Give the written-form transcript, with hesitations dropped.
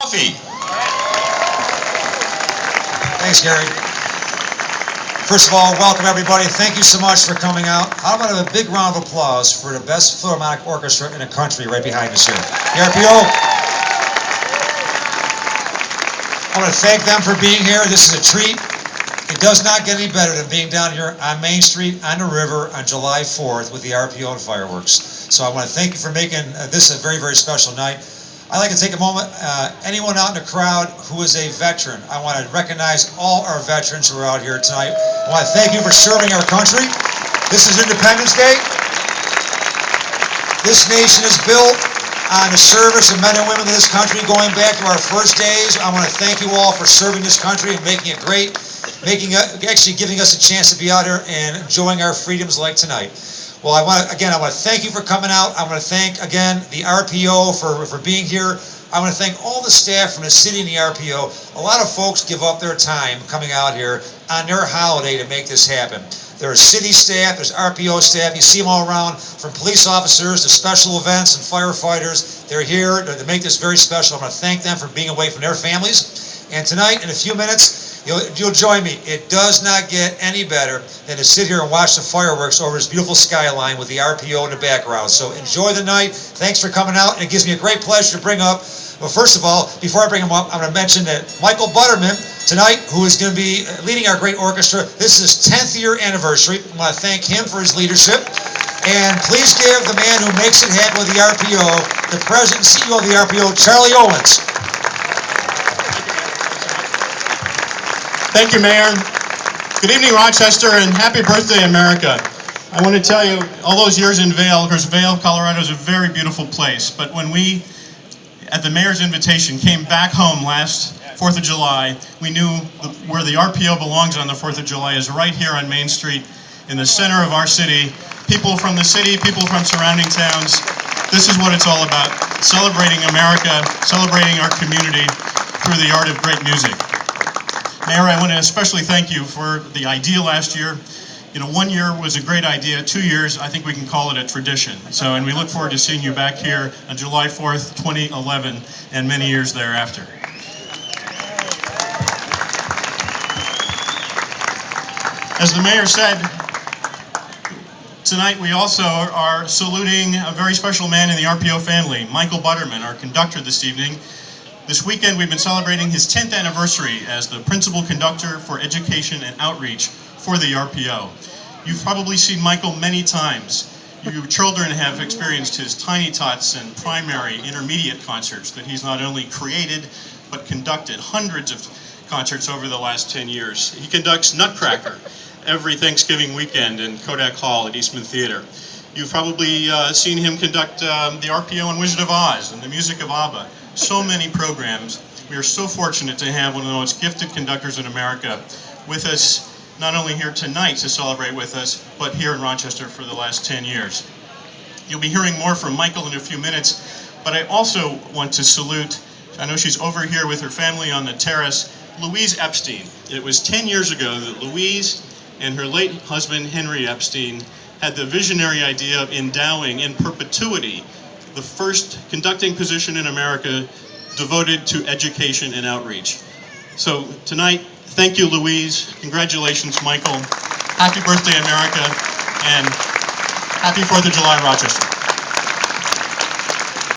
Duffy. Thanks, Gary. First of all, welcome everybody. Thank you so much for coming out. How about a big round of applause for the best Philharmonic Orchestra in the country right behind us here, the RPO. I want to thank them for being here. This is a treat. It does not get any better than being down here on Main Street on the river on July 4th with the RPO and fireworks. So I want to thank you for making this a very, very special night. I'd like to take a moment, anyone out in the crowd who is a veteran, I want to recognize all our veterans who are out here tonight. I want to thank you for serving our country. This is Independence Day. This nation is built on the service of men and women of this country going back to our first days. I want to thank you all for serving this country and making it great, actually giving us a chance to be out here and enjoying our freedoms like tonight. Well, I want to thank you for coming out. I want to thank, again, the RPO for being here. I want to thank all the staff from the city and the RPO. A lot of folks give up their time coming out here on their holiday to make this happen. There's city staff, there's RPO staff, you see them all around, from police officers to special events and firefighters. They're here to make this very special. I want to thank them for being away from their families. And tonight, in a few minutes, you'll join me. It does not get any better than to sit here and watch the fireworks over this beautiful skyline with the RPO in the background. So enjoy the night. Thanks for coming out. And it gives me a great pleasure to bring up, well, first of all, before I bring him up, I'm going to mention that Michael Butterman tonight, who is going to be leading our great orchestra. This is his 10th year anniversary. I want to thank him for his leadership. And please give the man who makes it happen with the RPO, the president and CEO of the RPO, Charlie Owens. Thank you, Mayor. Good evening, Rochester, and happy birthday, America. I want to tell you, all those years in Vail, because Vail, Colorado is a very beautiful place, but when we, at the mayor's invitation, came back home last 4th of July, we knew where the RPO belongs on the 4th of July is right here on Main Street, in the center of our city. People from the city, people from surrounding towns, this is what it's all about, celebrating America, celebrating our community through the art of great music. Mayor, I want to especially thank you for the idea last year. 1 year was a great idea. 2 years, I think we can call it a tradition. So, and we look forward to seeing you back here on July 4th, 2011, and many years thereafter. As the mayor said, tonight we also are saluting a very special man in the RPO family, Michael Butterman, our conductor this evening. This weekend we've been celebrating his 10th anniversary as the Principal Conductor for Education and Outreach for the RPO. You've probably seen Michael many times. You children have experienced his tiny tots and primary intermediate concerts that he's not only created but conducted hundreds of concerts over the last 10 years. He conducts Nutcracker every Thanksgiving weekend in Kodak Hall at Eastman Theater. You've probably seen him conduct the RPO and Wizard of Oz and the music of ABBA. So many programs. We are so fortunate to have one of the most gifted conductors in America with us, not only here tonight to celebrate with us, but here in Rochester for the last 10 years. You'll be hearing more from Michael in a few minutes, but I also want to salute, I know she's over here with her family on the terrace, Louise Epstein. It was 10 years ago that Louise and her late husband, Henry Epstein, had the visionary idea of endowing in perpetuity the first conducting position in America devoted to education and outreach. So tonight, thank you, Louise. Congratulations, Michael. Happy birthday, America, and happy 4th of July, Rochester.